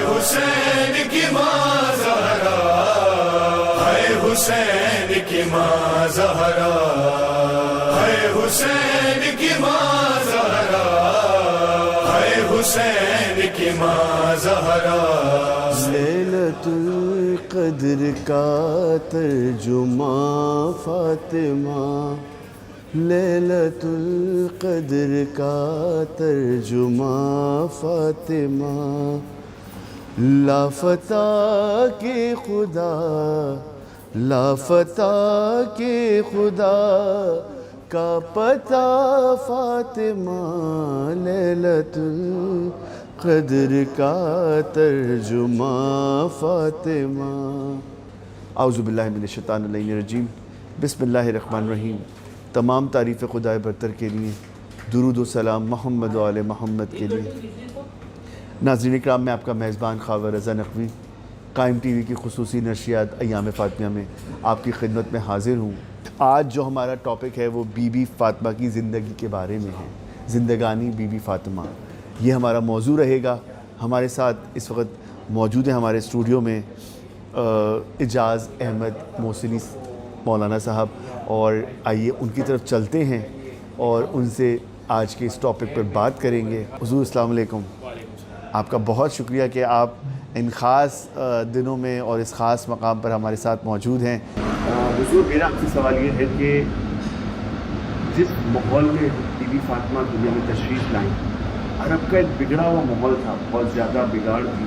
حسین کی ماں زہرا، ہے حسین کی ماں زہرا، ہے حسین کی ماں زہرا، ہے حسین کی ماں زہرا۔ لیلۃ القدر کا ترجمہ فاطمہ، لیلۃ القدر کا ترجمہ فاطمہ، لافتہ کے خدا، لافتہ کے خدا کا پتہ فاطمہ، لیلۃ القدر کا ترجمہ فاطمہ۔ اعوذ باللہ من الشیطان اللعین الرجیم، بسم اللہ الرحمن الرحیم۔ تمام تعریف خدائے برتر کے لیے، درود و سلام محمد و آل محمد کے لیے۔ ناظرین اکرام، میں آپ کا میزبان خاور رضا نقوی قائم ٹی وی کی خصوصی نشریات ایام فاطمیہ میں آپ کی خدمت میں حاضر ہوں۔ آج جو ہمارا ٹاپک ہے وہ بی بی فاطمہ کی زندگی کے بارے میں ہے، زندگانی بی بی فاطمہ، یہ ہمارا موضوع رہے گا۔ ہمارے ساتھ اس وقت موجود ہیں ہمارے اسٹوڈیو میں اعجاز احمد محسنی مولانا صاحب، اور آئیے ان کی طرف چلتے ہیں اور ان سے آج کے اس ٹاپک پر بات کریں گے۔ حضور السلام علیکم، آپ کا بہت شکریہ کہ آپ ان خاص دنوں میں اور اس خاص مقام پر ہمارے ساتھ موجود ہیں۔ حضور، میرا آپ سے سوال یہ ہے کہ جس ماحول میں بی بی فاطمہ دنیا میں تشریف لائیں، عرب کا ایک بگڑا ہوا ماحول تھا، بہت زیادہ بگاڑ تھی،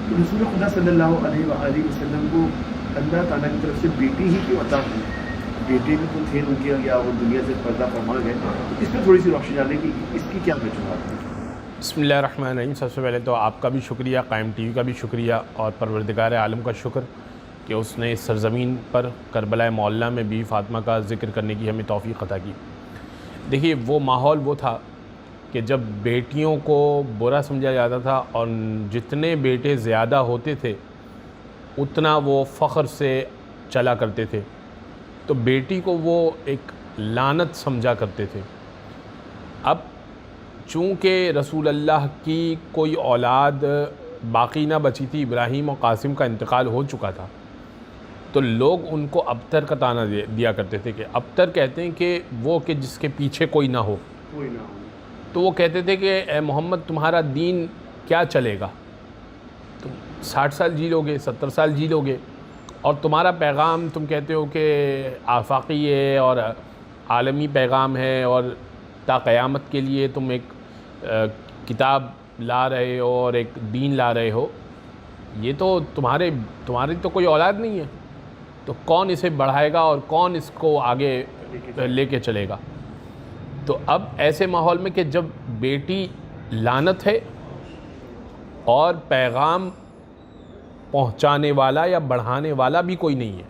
تو رسول خدا صلی اللہ علیہ وآلہ وسلم کو اللہ تعالیٰ کی طرف سے بیٹی ہی کیوں عطا ہوئی؟ بیٹے بھی تو تھے ان کے، یا وہ دنیا سے پردہ فرما گئے، تو اس پہ تھوڑی سی روشنی ڈالیں کہ اس کی کیا وجوہات ہیں؟ بسم اللہ الرحمن الرحیم۔ سب سے پہلے تو آپ کا بھی شکریہ، قائم ٹی وی کا بھی شکریہ، اور پروردگار عالم کا شکر کہ اس نے اس سرزمین پر کربلا معلیٰ میں بی بی فاطمہ کا ذکر کرنے کی ہمیں توفیق عطا کی۔ دیکھیے، وہ ماحول وہ تھا کہ جب بیٹیوں کو برا سمجھا جاتا تھا، اور جتنے بیٹے زیادہ ہوتے تھے اتنا وہ فخر سے چلا کرتے تھے، تو بیٹی کو وہ ایک لعنت سمجھا کرتے تھے۔ اب چونکہ رسول اللہ کی کوئی اولاد باقی نہ بچی تھی، ابراہیم اور قاسم کا انتقال ہو چکا تھا، تو لوگ ان کو ابتر کا طعنہ دیا کرتے تھے کہ ابتر کہتے ہیں کہ وہ کہ جس کے پیچھے کوئی نہ ہو، تو وہ کہتے تھے کہ اے محمد تمہارا دین کیا چلے گا، تم 60 سال جی لو گے، 70 سال جی لو گے، اور تمہارا پیغام تم کہتے ہو کہ آفاقی ہے اور عالمی پیغام ہے، اور تا قیامت کے لیے تم ایک کتاب لا رہے ہو اور ایک دین لا رہے ہو، یہ تو تمہاری تو کوئی اولاد نہیں ہے، تو کون اسے بڑھائے گا اور کون اس کو آگے لے کے چلے گا؟ تو اب ایسے ماحول میں کہ جب بیٹی لعنت ہے اور پیغام پہنچانے والا یا بڑھانے والا بھی کوئی نہیں ہے،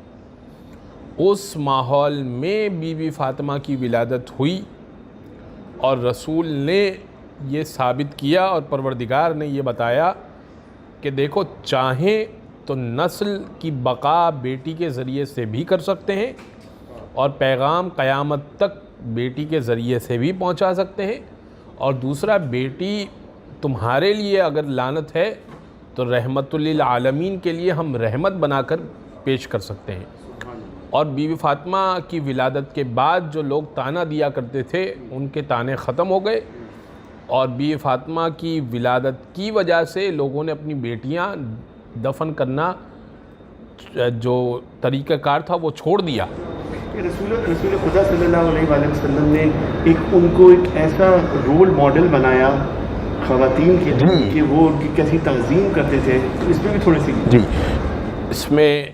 اس ماحول میں بی بی فاطمہ کی ولادت ہوئی، اور رسول نے یہ ثابت کیا اور پروردگار نے یہ بتایا کہ دیکھو، چاہیں تو نسل کی بقا بیٹی کے ذریعے سے بھی کر سکتے ہیں، اور پیغام قیامت تک بیٹی کے ذریعے سے بھی پہنچا سکتے ہیں، اور دوسرا، بیٹی تمہارے لیے اگر لعنت ہے تو رحمت للعالمین کے لیے ہم رحمت بنا کر پیش کر سکتے ہیں۔ اور بی بی فاطمہ کی ولادت کے بعد جو لوگ طعنہ دیا کرتے تھے، ان کے طعنے ختم ہو گئے، اور بی بی فاطمہ کی ولادت کی وجہ سے لوگوں نے اپنی بیٹیاں دفن کرنا جو طریقہ کار تھا وہ چھوڑ دیا۔ رسول خدا صلی اللہ علیہ وآلہ وسلم نے ان کو ایک ایسا رول ماڈل بنایا خواتین کے کہ وہ ان کی کیسی تعظیم کرتے تھے، تو اس میں بھی تھوڑی سی اس میں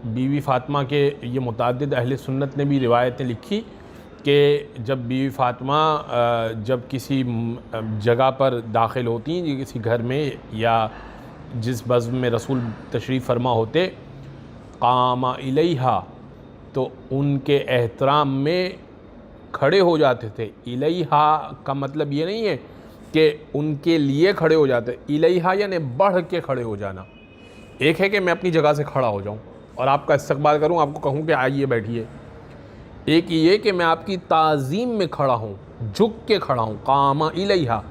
بی بی فاطمہ کے یہ متعدد اہل سنت نے بھی روایتیں لکھی کہ جب بی بی فاطمہ جب کسی جگہ پر داخل ہوتی ہیں، کسی گھر میں یا جس بزم میں رسول تشریف فرما ہوتے، قام الیہا، تو ان کے احترام میں کھڑے ہو جاتے تھے۔ الیہا کا مطلب یہ نہیں ہے کہ ان کے لیے کھڑے ہو جاتے، الیہا یعنی بڑھ کے کھڑے ہو جانا۔ ایک ہے کہ میں اپنی جگہ سے کھڑا ہو جاؤں اور آپ کا استقبال کروں، آپ کو کہوں کہ آئیے بیٹھیے، ایک یہ کہ میں آپ کی تعظیم میں کھڑا ہوں، جھک کے کھڑا ہوں، قام الیہا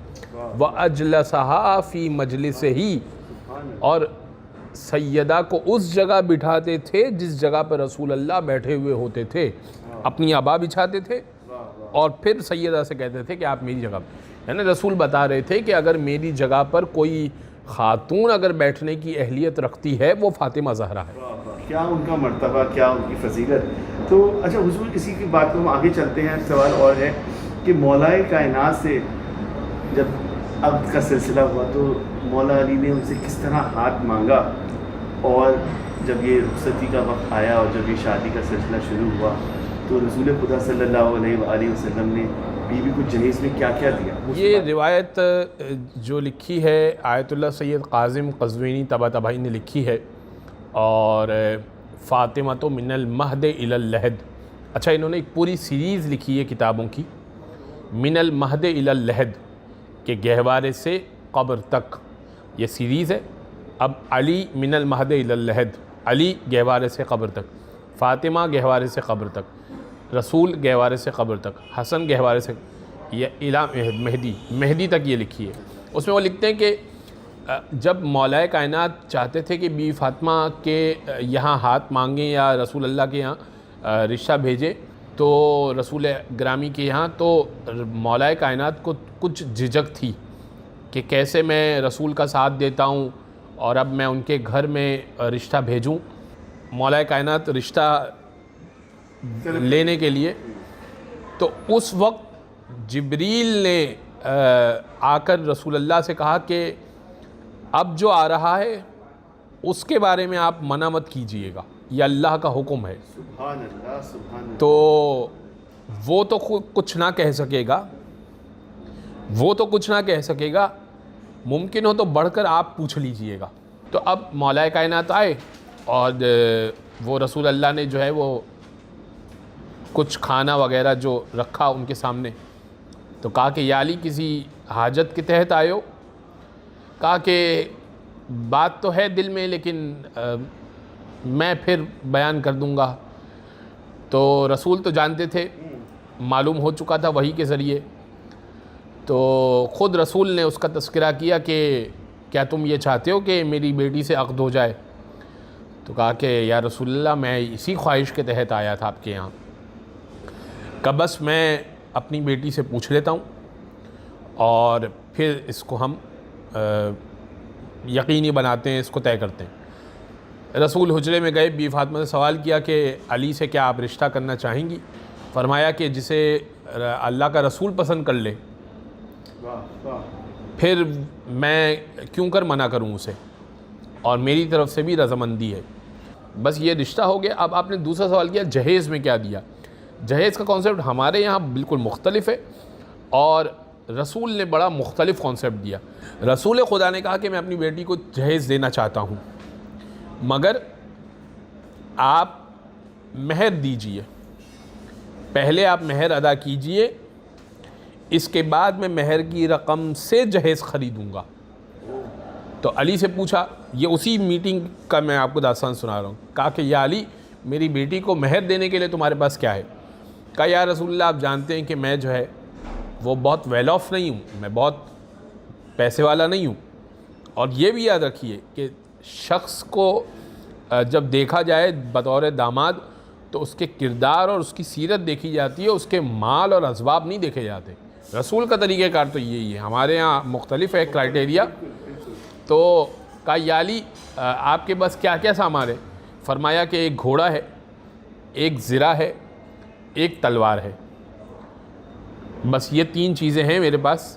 واجلسہا فی مجلسہ، اور سیدہ کو اس جگہ بٹھاتے تھے جس جگہ پر رسول اللہ بیٹھے ہوئے ہوتے تھے، اپنی عبا بچھاتے تھے اور پھر سیدہ سے کہتے تھے کہ آپ میری جگہ پر، یعنی رسول بتا رہے تھے کہ اگر میری جگہ پر کوئی خاتون اگر بیٹھنے کی اہلیت رکھتی ہے وہ فاطمہ زہرا ہے۔ کیا ان کا مرتبہ، کیا ان کی فضیلت۔ تو اچھا حضور، اسی کی بات کو ہم آگے چلتے ہیں۔ سوال اور ہے کہ مولائے کائنات سے جب عقد کا سلسلہ ہوا تو مولا علی نے ان سے کس طرح ہاتھ مانگا، اور جب یہ رخصتی کا وقت آیا اور جب یہ شادی کا سلسلہ شروع ہوا تو رسول خدا صلی اللہ علیہ وآلہ وسلم نے بیوی کو جہیز میں کیا کیا دیا؟ یہ روایت جو لکھی ہے آیت اللہ سید قاسم قزوینی طباطبائی نے لکھی ہے، اور فاطمہ من المہد الی اللحد، اچھا انہوں نے ایک پوری سیریز لکھی ہے کتابوں کی، من المہد الی اللحد، کہ گہوارے سے قبر تک، یہ سیریز ہے۔ اب علی من المہد الی اللحد، علی گہوارے سے قبر تک، فاطمہ گہوارے سے قبر تک، رسول گہوارے سے قبر تک، حسن گہوارے سے، یہ الی مہدی تک یہ لکھی ہے۔ اس میں وہ لکھتے ہیں کہ جب مولائے کائنات چاہتے تھے کہ بی فاطمہ کے یہاں ہاتھ مانگیں یا رسول اللہ کے یہاں رشتہ بھیجے، تو رسول گرامی کے یہاں، تو مولائے کائنات کو کچھ جھجک تھی کہ کیسے میں رسول کا ساتھ دیتا ہوں اور اب میں ان کے گھر میں رشتہ بھیجوں۔ مولائے کائنات رشتہ لینے کے لیے، تو اس وقت جبریل نے آ کر رسول اللہ سے کہا کہ اب جو آ رہا ہے اس کے بارے میں آپ منع مت کیجئے گا، یہ اللہ کا حکم ہے۔ سبحان اللہ، سبحان اللہ۔ تو وہ تو کچھ نہ کہہ سکے گا، وہ تو کچھ نہ کہہ سکے گا، ممکن ہو تو بڑھ کر آپ پوچھ لیجئے گا۔ تو اب مولائے کائنات آئے اور وہ رسول اللہ نے جو ہے وہ کچھ کھانا وغیرہ جو رکھا ان کے سامنے، تو کہا کہ یا علی کسی حاجت کے تحت آئے ہو؟ کہا کہ بات تو ہے دل میں لیکن میں پھر بیان کر دوں گا۔ تو رسول تو جانتے تھے، معلوم ہو چکا تھا وحی کے ذریعے، تو خود رسول نے اس کا تذکرہ کیا کہ کیا تم یہ چاہتے ہو کہ میری بیٹی سے عقد ہو جائے؟ تو کہا کہ یا رسول اللہ میں اسی خواہش کے تحت آیا تھا آپ کے یہاں، کہ بس میں اپنی بیٹی سے پوچھ لیتا ہوں اور پھر اس کو ہم یقینی بناتے ہیں، اس کو طے کرتے ہیں۔ رسول حجرے میں گئے، بی فاطمہ سے سوال کیا کہ علی سے کیا آپ رشتہ کرنا چاہیں گی؟ فرمایا کہ جسے اللہ کا رسول پسند کر لے پھر میں کیوں کر منع کروں اسے، اور میری طرف سے بھی رضامندی ہے، بس یہ رشتہ ہو گیا۔ اب آپ نے دوسرا سوال کیا جہیز میں کیا دیا۔ جہیز کا کانسیپٹ ہمارے یہاں بالکل مختلف ہے، اور رسول نے بڑا مختلف کانسیپٹ دیا۔ رسول خدا نے کہا کہ میں اپنی بیٹی کو جہیز دینا چاہتا ہوں، مگر آپ مہر دیجئے، پہلے آپ مہر ادا کیجئے، اس کے بعد میں مہر کی رقم سے جہیز خریدوں گا۔ تو علی سے پوچھا، یہ اسی میٹنگ کا میں آپ کو داستان سنا رہا ہوں، کہا کہ یا علی میری بیٹی کو مہر دینے کے لیے تمہارے پاس کیا ہے؟ کہا یا رسول اللہ آپ جانتے ہیں کہ میں جو ہے وہ بہت ویل آف نہیں ہوں، میں بہت پیسے والا نہیں ہوں، اور یہ بھی یاد رکھیے کہ شخص کو جب دیکھا جائے بطور داماد تو اس کے کردار اور اس کی سیرت دیکھی جاتی ہے، اس کے مال اور اسباب نہیں دیکھے جاتے۔ رسول کا طریقہ کار تو یہی ہے، ہمارے ہاں مختلف ہے کرائٹیریا۔ تو کہا یا علی آپ کے پاس کیا کیا سامان ہے؟ فرمایا کہ ایک گھوڑا ہے، ایک زرہ ہے، ایک تلوار ہے، بس یہ 3 چیزیں ہیں میرے پاس،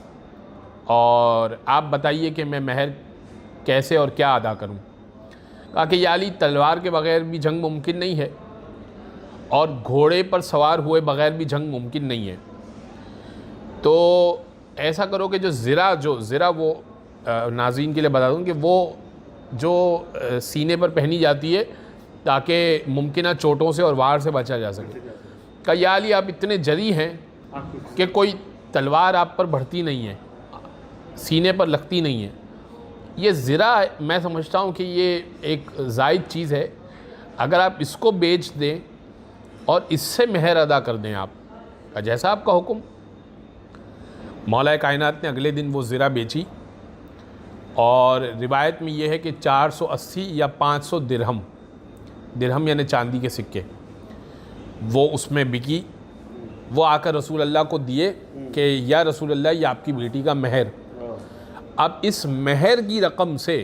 اور آپ بتائیے کہ میں مہر کیسے اور کیا ادا کروں۔ کہا کہ یا علی تلوار کے بغیر بھی جنگ ممکن نہیں ہے، اور گھوڑے پر سوار ہوئے بغیر بھی جنگ ممکن نہیں ہے، تو ایسا کرو کہ جو زرہ وہ ناظرین کے لیے بتا دوں کہ وہ جو سینے پر پہنی جاتی ہے تاکہ ممکنہ چوٹوں سے اور وار سے بچا جا سکے۔ کہا یا علی آپ اتنے جری ہیں کہ کوئی تلوار آپ پر بڑھتی نہیں ہے، سینے پر لگتی نہیں ہے۔ یہ زرہ میں سمجھتا ہوں کہ یہ ایک زائد چیز ہے، اگر آپ اس کو بیچ دیں اور اس سے مہر ادا کر دیں آپ، جیسا آپ کا حکم۔ مولا کائنات نے اگلے دن وہ زرہ بیچی اور روایت میں یہ ہے کہ 480 یا 500 درہم یعنی چاندی کے سکے وہ اس میں بکی. وہ آ کر رسول اللہ کو دیے کہ یا رسول اللہ یہ آپ کی بیٹی کا مہر. اب اس مہر کی رقم سے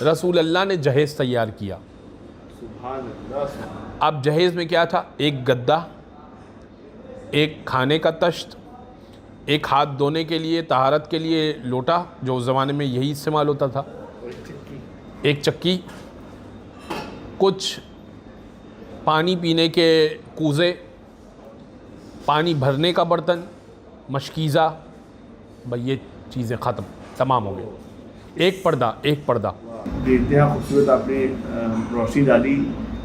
رسول اللہ نے جہیز تیار کیا. اب جہیز میں کیا تھا؟ ایک گدا، ایک کھانے کا تشت، ایک ہاتھ دھونے کے لیے طہارت کے لیے لوٹا جو اس زمانے میں یہی استعمال ہوتا تھا، ایک چکی، کچھ پانی پینے کے کوزے، پانی بھرنے کا برتن، مشکیزہ. بھئی یہ چیزیں ختم، تمام ہو گئے. ایک پردہ. انتہا خوبصورت آپ نے روشنی ڈالی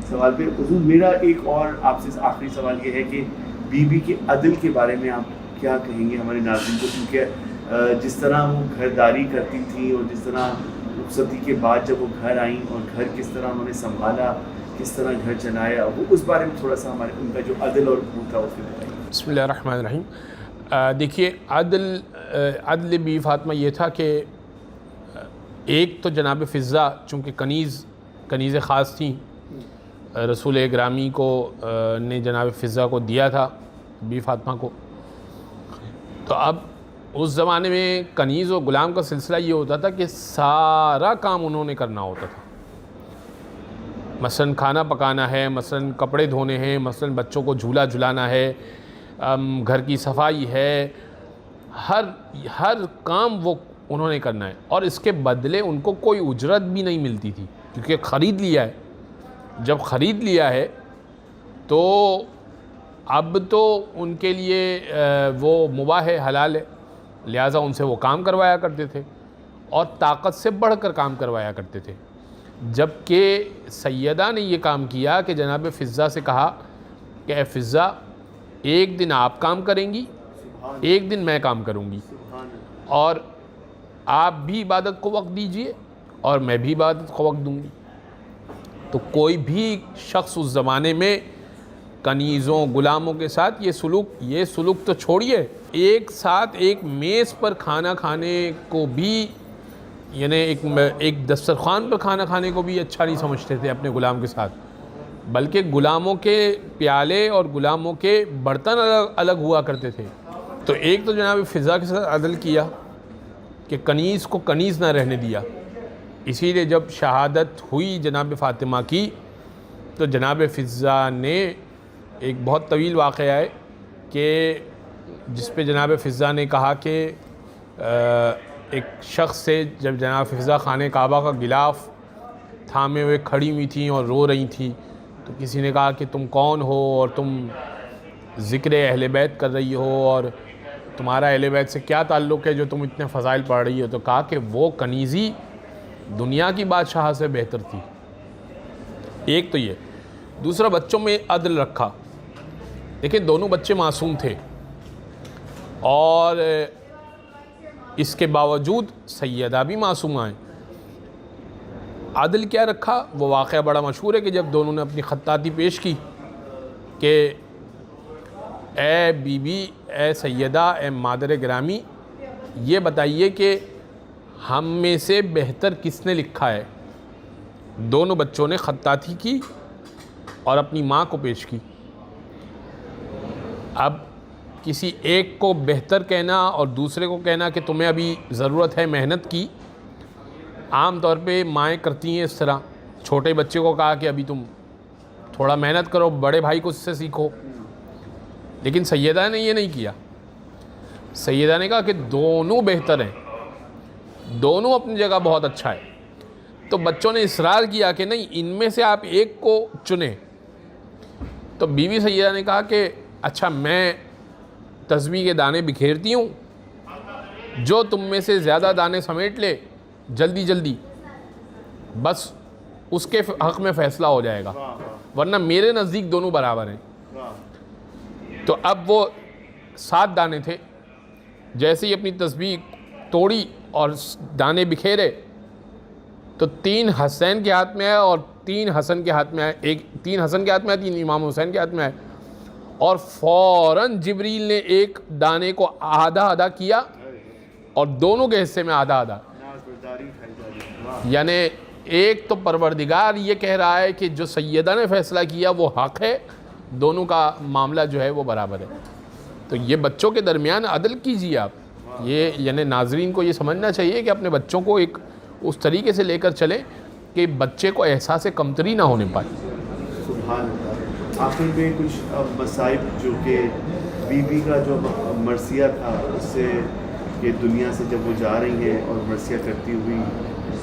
سوال پہ. حضور میرا ایک اور آپ سے آخری سوال یہ ہے کہ بی بی کے عدل کے بارے میں آپ کیا کہیں گے ہمارے ناظرین کو؟ کیونکہ جس طرح وہ گھرداری کرتی تھیں اور جس طرح رخصتی کے بعد جب وہ گھر آئیں اور گھر کس طرح انہوں نے سنبھالا، کس طرح گھر چلایا، وہ اس بارے میں تھوڑا سا ہمارے ان کا جو عدل اور وہ تھا اس میں بتائیے. بسم اللہ الرحمن الرحیم. دیکھیے عدل بی فاطمہ یہ تھا کہ ایک تو جناب فضہ چونکہ کنیز خاص تھیں، رسول گرامی کو نے جناب فضہ کو دیا تھا بی فاطمہ کو. تو اب اس زمانے میں کنیز و غلام کا سلسلہ یہ ہوتا تھا کہ سارا کام انہوں نے کرنا ہوتا تھا. مثلا کھانا پکانا ہے، مثلا کپڑے دھونے ہیں، مثلا بچوں کو جھولا جھلانا ہے، گھر کی صفائی ہے، ہر کام وہ انہوں نے کرنا ہے. اور اس کے بدلے ان کو کوئی اجرت بھی نہیں ملتی تھی کیونکہ خرید لیا ہے. جب خرید لیا ہے تو اب تو ان کے لیے وہ مباح ہے، حلال ہے، لہٰذا ان سے وہ کام کروایا کرتے تھے اور طاقت سے بڑھ کر کام کروایا کرتے تھے. جبکہ سیدہ نے یہ کام کیا کہ جناب فضہ سے کہا کہ اے فضہ ایک دن آپ کام کریں گی، ایک دن میں کام کروں گی، اور آپ بھی عبادت کو وقت دیجئے اور میں بھی عبادت کو وقت دوں گی. تو کوئی بھی شخص اس زمانے میں کنیزوں غلاموں کے ساتھ یہ سلوک تو چھوڑیے، ایک ساتھ ایک میز پر کھانا کھانے کو بھی، یعنی ایک دسترخوان پر کھانا کھانے کو بھی اچھا نہیں سمجھتے تھے اپنے غلام کے ساتھ، بلکہ غلاموں کے پیالے اور غلاموں کے برتن الگ ہوا کرتے تھے. تو ایک تو جناب فضہ کے ساتھ عدل کیا کہ کنیز کو کنیز نہ رہنے دیا. اسی لیے جب شہادت ہوئی جناب فاطمہ کی تو جناب فضہ نے ایک بہت طویل واقعہ ہے کہ جس پہ جناب فضہ نے کہا کہ ایک شخص سے جب جناب فضہ خانہ کعبہ کا غلاف تھامے ہوئے کھڑی ہوئی تھیں اور رو رہی تھیں تو کسی نے کہا کہ تم کون ہو اور تم ذکر اہل بیت کر رہی ہو اور تمہارا اہل بیت سے کیا تعلق ہے جو تم اتنے فضائل پڑھ رہی ہو؟ تو کہا کہ وہ کنیزی دنیا کی بادشاہ سے بہتر تھی. ایک تو یہ. دوسرا بچوں میں عدل رکھا. دیکھیں دونوں بچے معصوم تھے اور اس کے باوجود سیدہ بھی معصومہ ہیں. عدل کیا رکھا؟ وہ واقعہ بڑا مشہور ہے کہ جب دونوں نے اپنی خطاطی پیش کی کہ اے بی بی، اے سیدہ، اے مادر گرامی، یہ بتائیے کہ ہم میں سے بہتر کس نے لکھا ہے. دونوں بچوں نے خطاطی کی اور اپنی ماں کو پیش کی. اب کسی ایک کو بہتر کہنا اور دوسرے کو کہنا کہ تمہیں ابھی ضرورت ہے محنت کی، عام طور پہ مائیں کرتی ہیں اس طرح. چھوٹے بچے کو کہا کہ ابھی تم تھوڑا محنت کرو، بڑے بھائی کو اس سے سیکھو. لیکن سیدہ نے یہ نہیں کیا. سیدہ نے کہا کہ دونوں بہتر ہیں، دونوں اپنی جگہ بہت اچھا ہے. تو بچوں نے اصرار کیا کہ نہیں، ان میں سے آپ ایک کو چنیں. تو بی بی سیدہ نے کہا کہ اچھا میں تسبیح کے دانے بکھیرتی ہوں، جو تم میں سے زیادہ دانے سمیٹ لے جلدی بس اس کے حق میں فیصلہ ہو جائے گا، ورنہ میرے نزدیک دونوں برابر ہیں. تو اب وہ 7 دانے تھے. جیسے ہی اپنی تسبیح توڑی اور دانے بکھیرے تو 3 حسین کے ہاتھ میں آئے اور 3 حسن کے ہاتھ میں آئے. 3 حسن کے ہاتھ میں آئے، 3 امام حسین کے ہاتھ میں آئے. اور فوراً جبریل نے ایک دانے کو آدھا کیا اور دونوں کے حصے میں آدھا. یعنی ایک تو پروردگار یہ کہہ رہا ہے کہ جو سیدہ نے فیصلہ کیا وہ حق ہے، دونوں کا معاملہ جو ہے وہ برابر ہے. تو یہ بچوں کے درمیان عدل کیجیے آپ. یہ یعنی ناظرین کو یہ سمجھنا چاہیے کہ اپنے بچوں کو ایک اس طریقے سے لے کر چلیں کہ بچے کو احساس کمتری نہ ہونے پائے. سبحان اللہ. آخر میں کچھ مصائب جو کہ بی بی کا جو مرثیہ تھا اس سے کہ دنیا سے جب وہ جا رہی ہیں اور مرثیہ کرتی ہوئی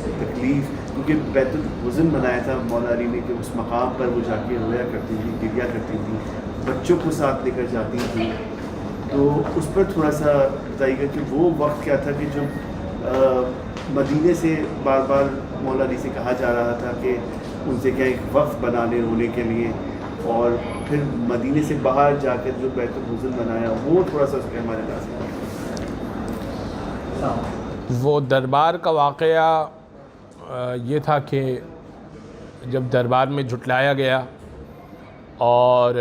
تکلیف، کیونکہ بیت الحزن بنایا تھا مولا علی نے کہ اس مقام پر وہ جا کے رویا کرتی تھی، گریا کرتی تھی، بچوں کو ساتھ لے کر جاتی تھی. تو اس پر تھوڑا سا بتائیے گا کہ وہ وقت کیا تھا کہ جب مدینے سے بار بار مولا علی سے کہا جا رہا تھا کہ ان سے کیا ایک وقت بنانے رونے کے لیے، اور پھر مدینے سے باہر جا کر جو بیت الحزن بنایا وہ تھوڑا سا اس کے ہمارے پاس. وہ دربار کا واقعہ یہ تھا کہ جب دربار میں جھٹلایا گیا اور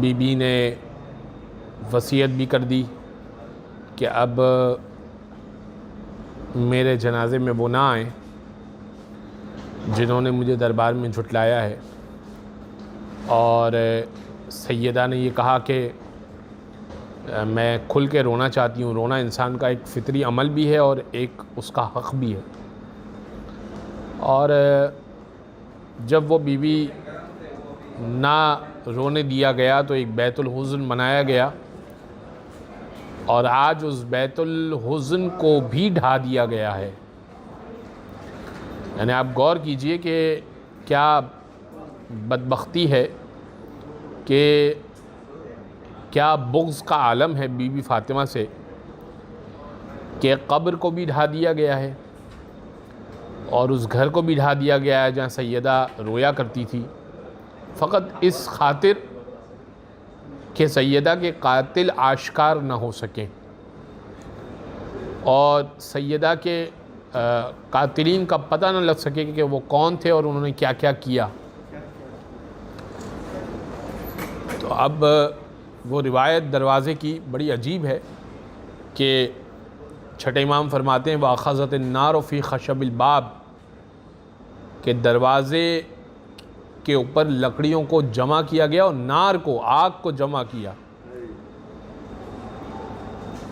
بی بی نے وصیت بھی کر دی کہ اب میرے جنازے میں وہ نہ آئیں جنہوں نے مجھے دربار میں جھٹلایا ہے. اور سیدہ نے یہ کہا کہ میں کھل کے رونا چاہتی ہوں. رونا انسان کا ایک فطری عمل بھی ہے اور ایک اس کا حق بھی ہے. اور جب وہ بی بی نہ رونے دیا گیا تو ایک بیت الحزن بنایا گیا، اور آج اس بیت الحزن کو بھی ڈھا دیا گیا ہے. یعنی آپ غور کیجئے کہ کیا بدبختی ہے، کہ کیا بغض کا عالم ہے بی بی فاطمہ سے کہ قبر کو بھی ڈھا دیا گیا ہے اور اس گھر کو بھی ڈھا دیا گیا ہے جہاں سیدہ رویا کرتی تھی، فقط اس خاطر کہ سیدہ کے قاتل آشکار نہ ہو سکیں اور سیدہ کے قاتلین کا پتہ نہ لگ سکے کہ وہ کون تھے اور انہوں نے کیا کیا کیا. تو اب وہ روایت دروازے کی بڑی عجیب ہے کہ چھٹے امام فرماتے ہیں وَأَخَذَتِ النَّارُ فِي خَشَبِ الْبَابِ، کہ دروازے کے اوپر لکڑیوں کو جمع کیا گیا اور نار کو، آگ کو جمع کیا.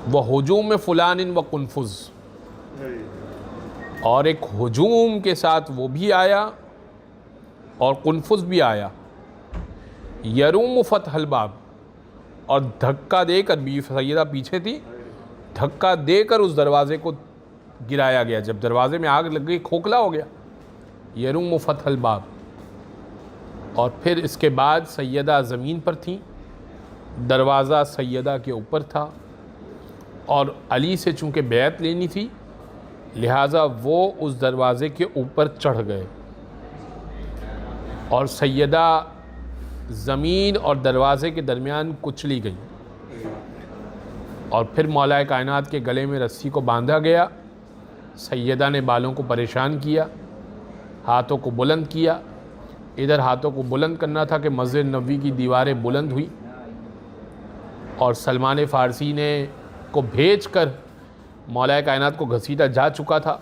وَهُجُومِ فُلَانٍ وَقُنْفُذ، اور ایک ہجوم کے ساتھ وہ بھی آیا اور قنفذ بھی آیا. یروم فتح الباب، اور دھکا دے کر، بی سیدہ پیچھے تھی، دھکا دے کر اس دروازے کو گرایا گیا. جب دروازے میں آگ لگ گئی کھوکھلا ہو گیا. یروم فتح الباب. اور پھر اس کے بعد سیدہ زمین پر تھیں، دروازہ سیدہ کے اوپر تھا، اور علی سے چونکہ بیعت لینی تھی لہٰذا وہ اس دروازے کے اوپر چڑھ گئے، اور سیدہ زمین اور دروازے کے درمیان کچلی گئی. اور پھر مولا کائنات کے گلے میں رسی کو باندھا گیا. سیدہ نے بالوں کو پریشان کیا، ہاتھوں کو بلند کیا. ادھر ہاتھوں کو بلند کرنا تھا کہ مسجد نبوی کی دیواریں بلند ہوئی، اور سلمان فارسی نے کو بھیج کر مولا کائنات کو گھسیٹا جا چکا تھا.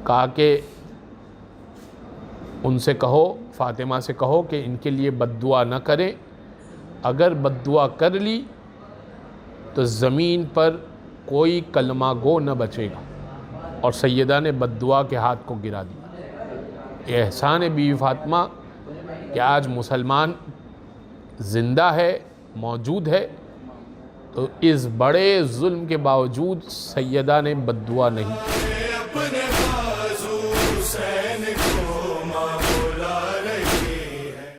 کہا کہ ان سے کہو، فاطمہ سے کہو کہ ان کے لیے بد دعا نہ کریں، اگر بد دعا کر لی تو زمین پر کوئی کلمہ گو نہ بچے گا. اور سیدہ نے بد دعا کے ہاتھ کو گرا دیا. یہ احسان ہے بی بی فاطمہ کہ آج مسلمان زندہ ہے، موجود ہے، تو اس بڑے ظلم کے باوجود سیدہ نے بد دعا نہیں. اپنے بازو حسین